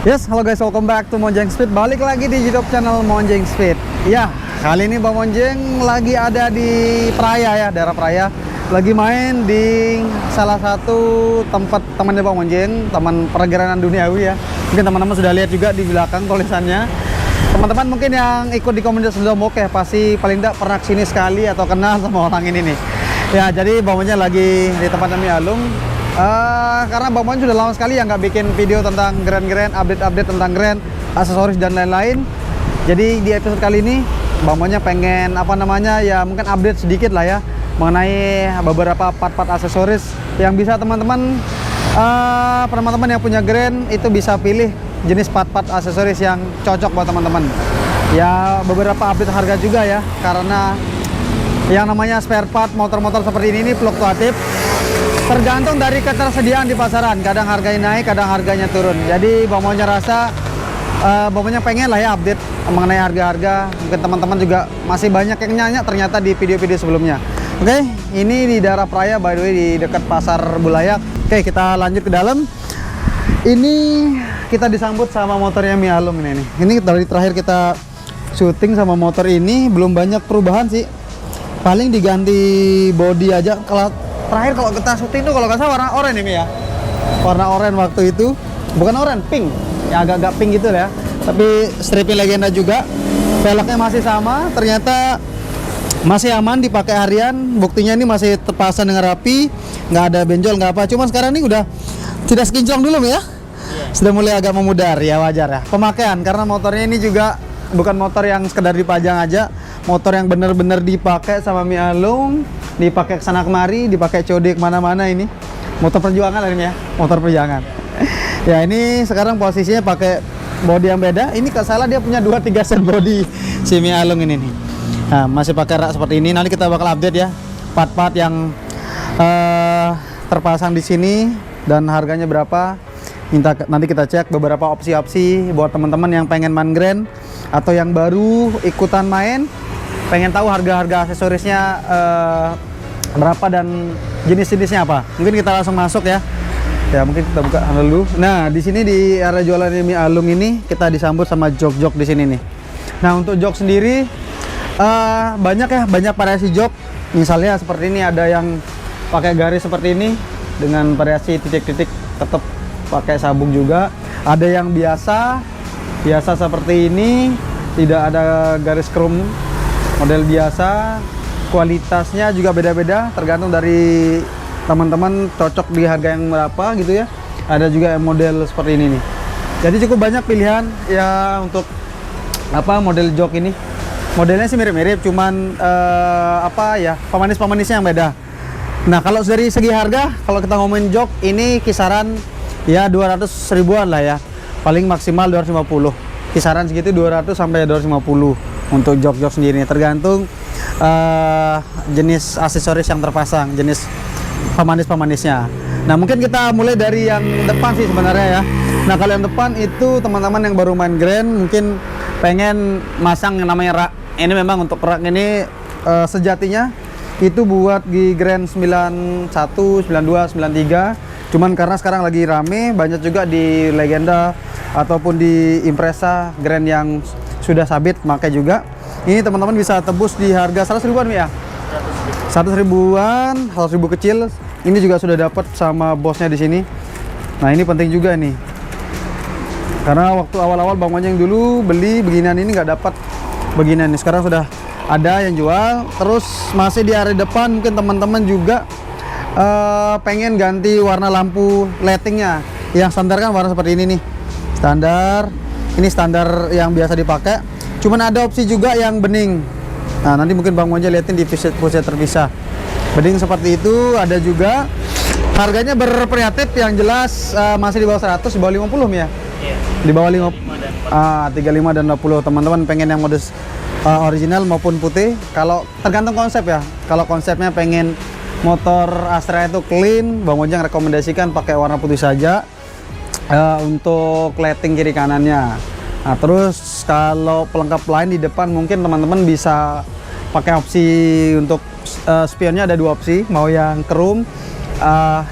Yes, halo guys, welcome back to Monjeng Speed. Balik lagi di YouTube channel Monjeng Speed. Ya, kali ini Bang Monjeng lagi ada di Praia ya, daerah Praia. Lagi main di salah satu tempat temannya Bang Monjeng, taman pergerakan duniawi ya. Mungkin teman-teman sudah lihat juga di belakang tulisannya. Teman-teman mungkin yang ikut di komunitas Lombok ya, pasti paling tidak pernah kesini sekali atau kenal sama orang ini nih. Ya, jadi Bang Monjeng lagi di tempat namanya Alung. Karena Bang Mon sudah lama sekali ya nggak bikin video tentang grand, update tentang grand, aksesoris dan lain-lain. Jadi di episode kali ini Bang Monnya pengen ya mungkin update sedikit lah ya mengenai beberapa part-part aksesoris yang bisa teman-teman yang punya grand itu bisa pilih jenis part-part aksesoris yang cocok buat teman-teman. Ya beberapa update harga juga ya, karena yang namanya spare part motor-motor seperti ini fluktuatif. Tergantung dari ketersediaan di pasaran, kadang harganya naik, kadang harganya turun. Jadi Bang Monnya rasa Bang Monnya pengen lah ya update mengenai harga-harga. Mungkin teman-teman juga masih banyak yang nanya ternyata di video-video sebelumnya. Oke, ini di daerah Praia, by the way, di dekat Pasar Bulayak. Oke, kita lanjut ke dalam. Ini kita disambut sama motornya Mi Alum ini. Ini dari terakhir kita syuting sama motor ini belum banyak perubahan sih. Paling diganti bodi aja. Terakhir kalau kita syuting tuh kalau nggak salah warna oranye ini ya, warna oranye waktu itu, bukan oranye, pink ya, agak-agak pink gitu ya, tapi stripping legenda juga. Velgnya masih sama, ternyata masih aman dipakai harian, buktinya ini masih terpasang dengan rapi, nggak ada benjol, nggak apa. Cuman sekarang ini udah tidak sekinclong dulu ya, sudah mulai agak memudar ya, wajar ya pemakaian, karena motornya ini juga bukan motor yang sekedar dipajang aja, motor yang bener-bener dipakai sama Mi Alung, dipakai kesana kemari, dipakai COD kemana-mana. Ini motor perjuangan ini ya, motor perjuangan. Ya ini sekarang posisinya pakai bodi yang beda. Ini kalau salah dia punya 2-3 set bodi si Mi Alung ini nih. Nah, masih pakai rak seperti ini. Nanti kita bakal update ya part-part yang terpasang di sini dan harganya berapa. Nanti kita cek beberapa opsi-opsi buat teman-teman yang pengen main grand atau yang baru ikutan main, pengen tahu harga-harga aksesorisnya berapa dan jenis-jenisnya apa. Mungkin kita langsung masuk ya. Ya mungkin kita buka dulu. Nah di sini di area jualan Mi Alung ini kita disambut sama jok-jok di sini nih. Nah untuk jok sendiri banyak variasi jok. Misalnya seperti ini, ada yang pakai garis seperti ini dengan variasi titik-titik, tetap pakai sabuk juga. Ada yang biasa seperti ini, tidak ada garis chrome, model biasa. Kualitasnya juga beda-beda, tergantung dari teman-teman cocok di harga yang berapa gitu ya. Ada juga model seperti ini nih. Jadi cukup banyak pilihan ya untuk model jok ini. Modelnya sih mirip-mirip, cuman pemanis-pemanisnya yang beda. Nah kalau dari segi harga, kalau kita ngomongin jok ini kisaran ya 200 ribuan lah ya, paling maksimal 250, kisaran segitu 200 sampai 250 untuk jok-jok sendiri, tergantung jenis aksesoris yang terpasang, jenis pemanis-pemanisnya. Nah mungkin kita mulai dari yang depan sih sebenarnya ya. Nah kalau yang depan itu teman-teman yang baru main grand mungkin pengen masang yang namanya rak. Ini memang untuk rak ini sejatinya itu buat di grand 91, 92, 93. Cuman karena sekarang lagi rame, banyak juga di legenda ataupun di Impreza grand yang sudah sabit pakai juga. Ini teman-teman bisa tebus di harga 100 ribuan ya. 100 ribuan, 100 ribu kecil. Ini juga sudah dapat sama bosnya di sini. Nah ini penting juga nih, karena waktu awal-awal Bang Monjeng dulu beli beginian ini nggak dapat beginian nih. Sekarang sudah ada yang jual. Terus masih di area depan mungkin teman-teman juga pengen ganti warna lampu lightingnya. Yang standar kan warna seperti ini nih, standar. Ini standar yang biasa dipakai. Cuman ada opsi juga yang bening. Nah nanti mungkin Bang Monjeng liatin di puset terpisah. Bening seperti itu ada juga. Harganya bervariatif, yang jelas masih di bawah 100, di bawah 50 ya. Iya. Di bawah 35 dan 20. Teman-teman pengen yang modus original maupun putih. Kalau tergantung konsep ya. Kalau konsepnya pengen motor Astra itu clean, Bang Monjeng rekomendasikan pakai warna putih saja untuk lighting kiri kanannya. Nah, terus kalau pelengkap lain di depan mungkin teman-teman bisa pakai opsi untuk spionnya. Ada 2 opsi, mau yang chrome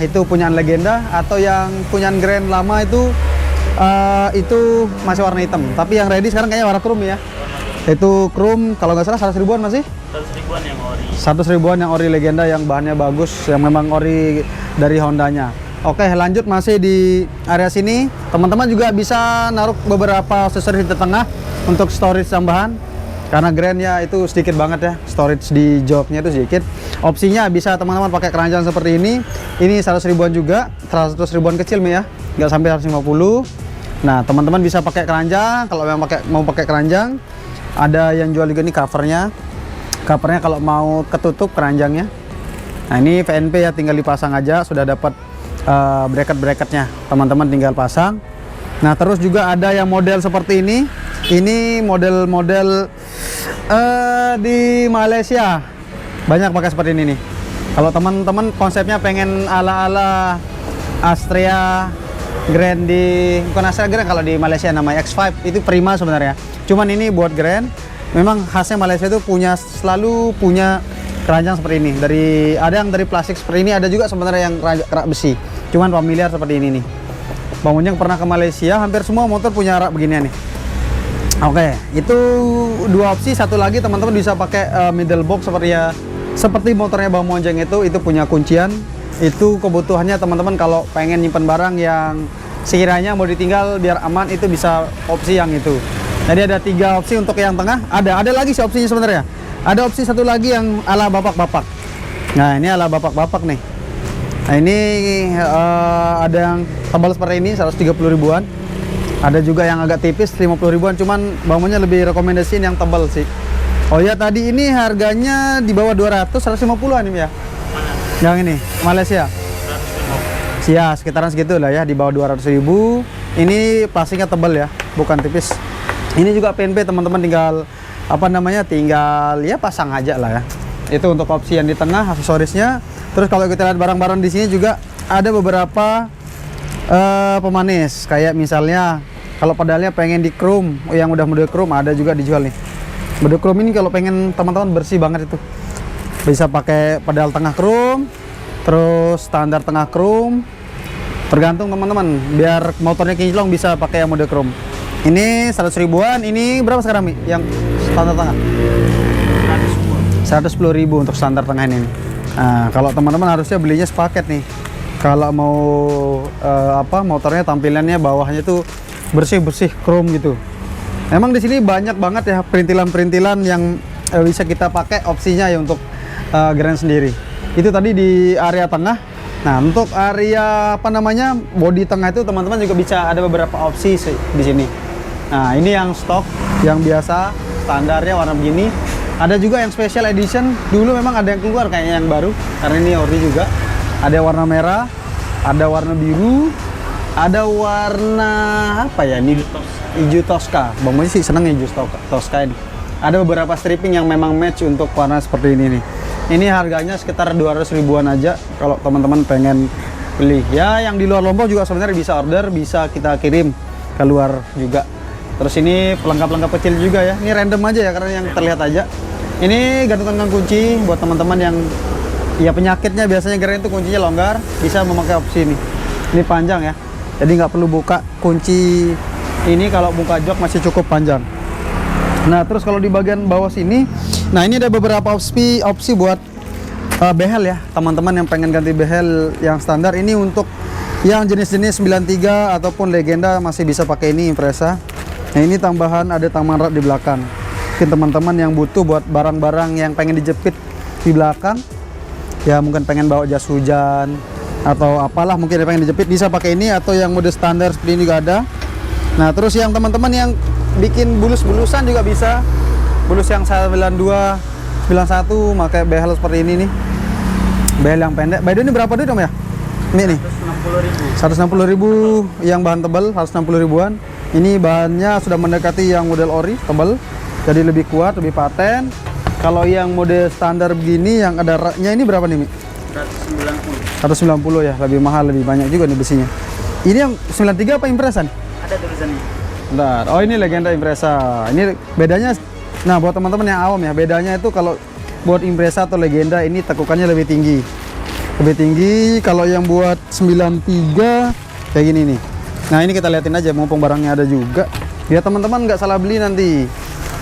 itu punyaan legenda atau yang punyaan grand lama itu itu masih warna hitam. Tapi yang ready sekarang kayaknya warna chrome ya. Itu chrome kalau nggak salah 100 ribuan masih? 100 ribuan yang ori. 100 ribuan yang ori legenda, yang bahannya bagus, yang memang ori dari Hondanya. Oke, lanjut masih di area sini. Teman-teman juga bisa naruh beberapa aksesoris di tengah untuk storage tambahan. Karena Grand-nya itu sedikit banget ya, storage di joknya itu sedikit. Opsinya bisa teman-teman pakai keranjang seperti ini. Ini 100 ribuan juga, 100 ribuan kecil nih ya, nggak sampai 150. Nah, teman-teman bisa pakai keranjang kalau memang mau pakai keranjang. Ada yang jual juga nih covernya. Covernya kalau mau ketutup keranjangnya. Nah, ini VNP ya, tinggal dipasang aja, sudah dapat bracket-bracketnya. Teman-teman tinggal pasang. Nah, terus juga ada yang model seperti ini. Ini model-model di Malaysia banyak pakai seperti ini nih. Kalau teman-teman konsepnya pengen ala-ala Astrea Grand bukan Astrea Grand, kalau di Malaysia namanya X5, itu Prima sebenarnya. Cuman ini buat Grand. Memang khasnya Malaysia itu selalu punya keranjang seperti ini. Ada yang dari plastik seperti ini, ada juga sebenarnya yang rak besi. Cuman familiar seperti ini nih. Bang Monjeng pernah ke Malaysia, hampir semua motor punya rak beginian nih. Oke, itu dua opsi. Satu lagi teman-teman bisa pakai middle box seperti motornya Bang Monjeng itu punya kuncian. Itu kebutuhannya teman-teman kalau pengen nyimpen barang yang sekiranya mau ditinggal biar aman, itu bisa opsi yang itu. Jadi ada 3 opsi untuk yang tengah. Ada lagi sih opsinya sebenarnya. Ada opsi satu lagi yang ala bapak-bapak. Nah, ini ala bapak-bapak nih. Nah, ini ada yang tebal seperti ini 130 ribuan. Ada juga yang agak tipis 50 ribuan, cuman bangunnya lebih rekomendasiin yang tebal sih. Oh ya, tadi ini harganya di bawah 200, 150-an ini ya. Yang ini, Malaysia. Ya, sekitaran segitu lah ya, di bawah 200 ribu. Ini plastiknya tebal ya, bukan tipis. Ini juga PNP teman-teman, tinggal tinggal ya pasang aja lah ya. Itu untuk opsi yang di tengah, aksesorisnya. Terus kalau kita lihat barang-barang di sini juga ada beberapa pemanis, kayak misalnya kalau pedalnya pengen di chrome, yang udah mode chrome ada juga dijual nih. Mode chrome ini kalau pengen teman-teman bersih banget itu, bisa pakai pedal tengah chrome, terus standar tengah chrome, tergantung teman-teman, biar motornya kinclong bisa pakai yang mode chrome. Ini 100 ribuan. Ini berapa sekarang Mi? Yang standar tengah 110 ribu untuk standar tengah ini. Nah, kalau teman-teman harusnya belinya sepaket nih. Kalau mau motornya tampilannya bawahnya tuh bersih-bersih chrome gitu. Emang di sini banyak banget ya perintilan-perintilan yang bisa kita pakai opsinya ya untuk Grand sendiri. Itu tadi di area tengah. Nah, untuk area bodi tengah itu teman-teman juga bisa ada beberapa opsi di sini. Nah, ini yang stok, yang biasa standarnya warna begini. Ada juga yang special edition. Dulu memang ada yang keluar kayaknya yang baru, karena ini ori juga. Ada warna merah, ada warna biru, ada warna ini hijau Tosca. Bang Moji sih seneng hijau Tosca ini. Ada beberapa stripping yang memang match untuk warna seperti ini nih. Ini harganya sekitar 200 ribuan aja kalau teman-teman pengen beli. Ya, yang di luar Lombok juga sebenarnya bisa order, bisa kita kirim ke luar juga. Terus ini pelengkap-pelengkap kecil juga ya. Ini random aja ya karena yang terlihat aja. Ini gantungan kunci buat teman-teman yang ya penyakitnya biasanya Grand itu kuncinya longgar, bisa memakai opsi ini. Ini panjang ya. Jadi nggak perlu buka kunci ini, kalau buka jok masih cukup panjang. Nah, terus kalau di bagian bawah sini, nah ini ada beberapa opsi buat behel ya. Teman-teman yang pengen ganti behel yang standar, ini untuk yang jenis-jenis 93 ataupun legenda masih bisa pakai ini Impreza. Nah, ini tambahan ada tangan rak di belakang. Mungkin teman-teman yang butuh buat barang-barang yang pengen dijepit di belakang, ya mungkin pengen bawa jas hujan atau apalah mungkin pengen dijepit, bisa pakai ini, atau yang mode standar seperti ini juga ada. Nah, terus yang teman-teman yang bikin bulus-bulusan juga bisa. Bulus yang 92, 91 pakai behel seperti ini nih. Behel yang pendek. By the way, ini berapa duit Om ya? Ini nih. 160 ribu yang bahan tebal, 160 ribuan. Ini bahannya sudah mendekati yang model ori, tebal. Jadi lebih kuat, lebih paten. Kalau yang mode standar begini yang ada raknya ini berapa nih Mi? 190 ya, lebih mahal, lebih banyak juga nih besinya. Ini yang 93 apa Impreza nih? Ada tulisannya. Bentar. Oh, ini legenda Impreza. Ini bedanya, nah buat teman-teman yang awam ya, bedanya itu kalau buat Impreza atau legenda ini tekukannya lebih tinggi. Lebih tinggi. Kalau yang buat 93 kayak gini nih. Nah ini kita liatin aja, mumpung barangnya ada juga, biar teman-teman nggak salah beli nanti.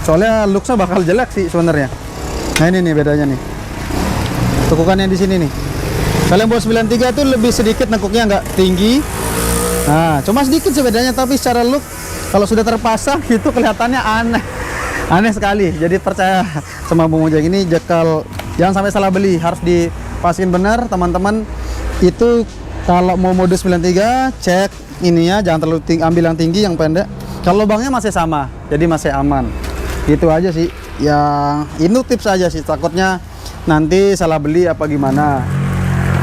Soalnya looksnya bakal jelek sih sebenarnya. Nah ini nih bedanya nih, tekukannya di sini nih. Kalian buat 93 tuh lebih sedikit nekuknya, nggak tinggi. Nah cuma sedikit sih bedanya, tapi secara look kalau sudah terpasang itu kelihatannya aneh sekali. Jadi percaya sama Bang Mojeng ini, jangan sampai salah beli, harus dipastiin benar teman-teman. Itu kalau mau mode 93 cek ini ya, jangan terlalu ambil yang tinggi, yang pendek. Kalau lubangnya masih sama, jadi masih aman. Gitu aja sih. Yang ini tips aja sih, takutnya nanti salah beli apa gimana.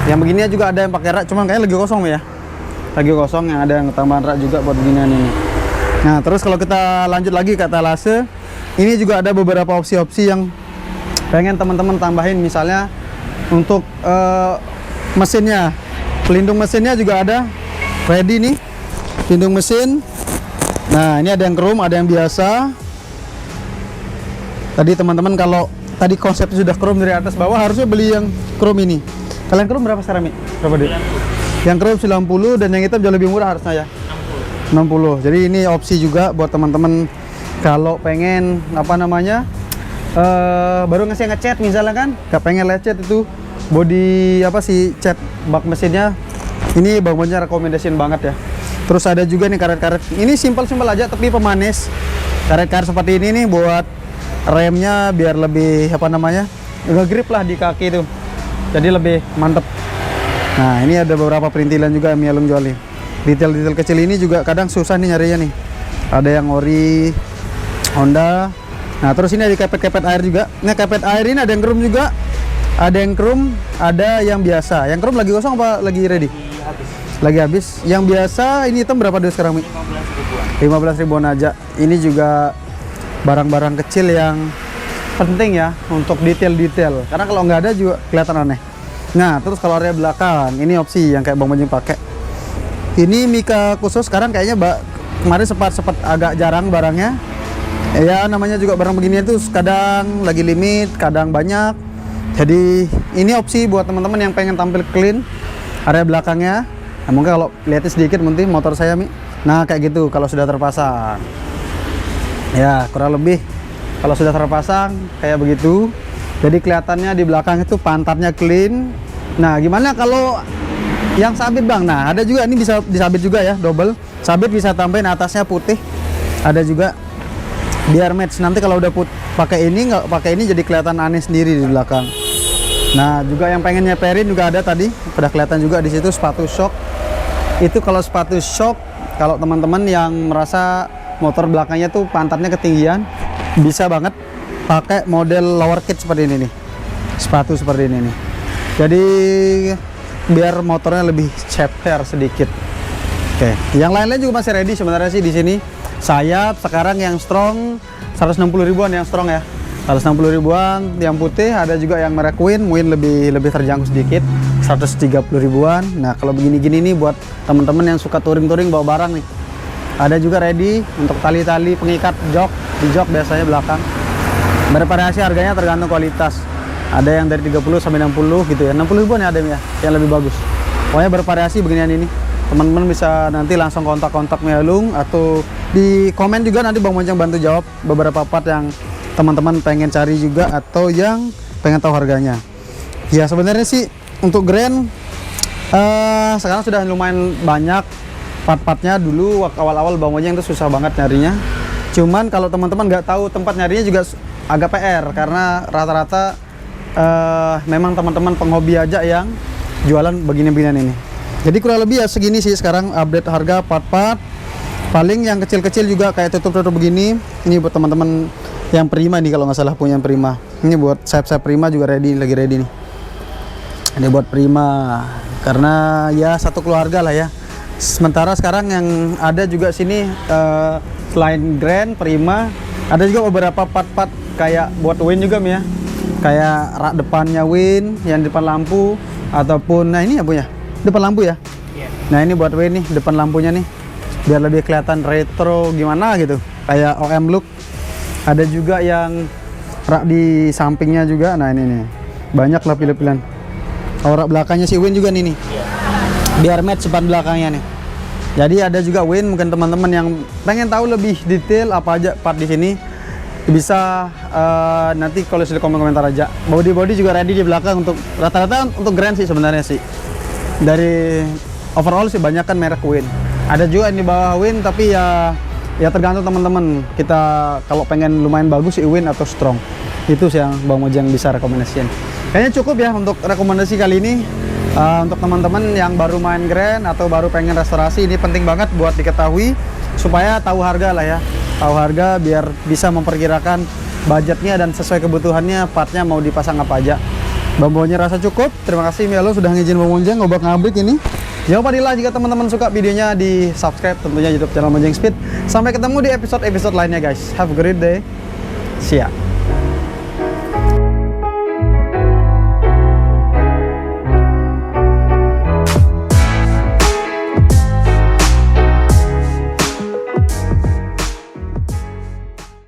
Yang begini juga ada yang pakai rak, cuman kayaknya lagi kosong ya. Lagi kosong, yang ada yang tambahan rak juga buat beginian ini. Nah, terus kalau kita lanjut lagi ke etalase, ini juga ada beberapa opsi-opsi yang pengen teman-teman tambahin, misalnya untuk mesinnya. Pelindung mesinnya juga ada ready nih, pelindung mesin. Nah ini ada yang chrome, ada yang biasa. Tadi teman-teman kalau tadi konsepnya sudah chrome dari atas bawah, harusnya beli yang chrome ini. Kalian chrome berapa sekarang, Mi? Berapa dia? Yang chrome 90 dan yang hitam jauh lebih murah harusnya ya, 60. Jadi ini opsi juga buat teman-teman kalau pengen apa namanya, baru ngecat misalnya kan, gak pengen lecet itu body apa sih, cat bak mesinnya, ini Bang Mojeng rekomendasiin banget ya. Terus ada juga nih karet-karet, ini simpel-simpel aja tapi pemanis. Karet-karet seperti ini nih buat remnya biar lebih apa namanya, nge-grip lah di kaki itu, jadi lebih mantep. Nah ini ada beberapa perintilan juga yang Mialung jual nih. Detail-detail kecil ini juga kadang susah nih nyarinya nih. Ada yang ori Honda. Nah terus ini ada kepet-kepet air juga. Nah kepet air ini ada yang chrome juga, ada yang chrome, ada yang biasa. Yang chrome lagi kosong apa lagi ready? Lagi habis. Yang biasa ini hitam berapa dulu sekarang, Mi? 15 ribuan aja. Ini juga barang-barang kecil yang penting ya untuk detail-detail. Karena kalau nggak ada juga kelihatan aneh. Nah, terus kalau area belakang, ini opsi yang kayak Bang Mojeng pakai. Ini Mika khusus, sekarang kayaknya kemarin sempat agak jarang barangnya. Ya namanya juga barang beginian tuh kadang lagi limit, kadang banyak. Jadi ini opsi buat teman-teman yang pengen tampil clean area belakangnya. Nah, mungkin kalau lihatnya sedikit mungkin motor saya, Mi. Nah kayak gitu kalau sudah terpasang. Ya kurang lebih kalau sudah terpasang kayak begitu. Jadi kelihatannya di belakang itu pantatnya clean. Nah gimana kalau yang sabit, Bang? Nah ada juga, ini bisa disabit juga ya, double sabit, bisa tambahin atasnya putih. Ada juga biar match. Nanti kalau udah pakai ini, nggak pakai ini jadi kelihatan aneh sendiri di belakang. Nah juga yang pengen nyeperin juga ada tadi, udah kelihatan juga di situ sepatu shock. Itu kalau sepatu shock, kalau teman-teman yang merasa motor belakangnya tuh pantatnya ketinggian, bisa banget pakai model lower kit seperti ini nih, sepatu seperti ini nih. Jadi biar motornya lebih ceper sedikit. Oke, yang lain-lain juga masih ready sebenarnya sih di sini. Sayap sekarang yang strong 160 ribuan yang strong ya. 160 ribuan yang putih, ada juga yang merek Win lebih terjangkau sedikit 130 ribuan. Nah kalau begini-gini nih buat teman-teman yang suka touring bawa barang nih, ada juga ready untuk tali-tali pengikat jok, di jok biasanya belakang. Bervariasi harganya tergantung kualitas, ada yang dari 30 sampai 60 gitu ya, 60 ribuan ya ada ya yang lebih bagus. Pokoknya bervariasi beginian ini. Teman-teman bisa nanti langsung kontak Mialung atau di komen juga, nanti Bang Mojeng bantu jawab beberapa part yang teman-teman pengen cari juga atau yang pengen tahu harganya. Ya sebenarnya sih untuk Grand sekarang sudah lumayan banyak part-partnya. Dulu awal-awal Bang Mojeng itu susah banget nyarinya. Cuman kalau teman-teman nggak tahu tempat nyarinya juga agak PR, karena rata-rata memang teman-teman penghobi aja yang jualan begini-beginian ini. Jadi kurang lebih ya segini sih sekarang update harga part-part. Paling yang kecil-kecil juga kayak tutup-tutup begini. Ini buat teman-teman yang Prima nih, kalau nggak salah punya Prima. Ini buat sayap-sayap Prima juga ready, lagi ready nih. Ini buat Prima karena ya satu keluarga lah ya. Sementara sekarang yang ada juga sini selain Grand, Prima, ada juga beberapa part-part kayak buat Win juga ya. Kayak rak depannya Win yang depan lampu, ataupun nah ini ya punya depan lampu ya. Nah ini buat Win nih, depan lampunya nih, biar lebih kelihatan retro gimana gitu, kayak OM look. Ada juga yang rak di sampingnya juga. Nah ini nih banyak lah pilihan. Rak belakangnya si Win juga nih, biar match depan belakangnya nih. Jadi ada juga Win, mungkin teman-teman yang pengen tahu lebih detail apa aja part di sini bisa nanti kalau di komentar aja. Body juga ready di belakang untuk rata-rata untuk Grand sih sebenarnya sih. Dari overall sih banyak kan merek Win. Ada juga yang di bawah Win tapi ya tergantung teman-teman. Kita kalau pengen lumayan bagus sih Win atau Strong. Itu sih yang Bang Mojang bisa rekomendasiin. Kayaknya cukup ya untuk rekomendasi kali ini. Untuk teman-teman yang baru main Grand atau baru pengen restorasi, ini penting banget buat diketahui supaya tahu harga lah ya. Tahu harga biar bisa memperkirakan budgetnya dan sesuai kebutuhannya partnya mau dipasang apa aja. Bambunya rasa cukup. Terima kasih Mialo sudah ngizin Bang Mojang ngobak-ngabrik ini. Jangan lupa di like jika teman-teman suka videonya, di subscribe tentunya YouTube channel Mojang Speed. Sampai ketemu di episode-episode lainnya guys. Have a great day. See ya.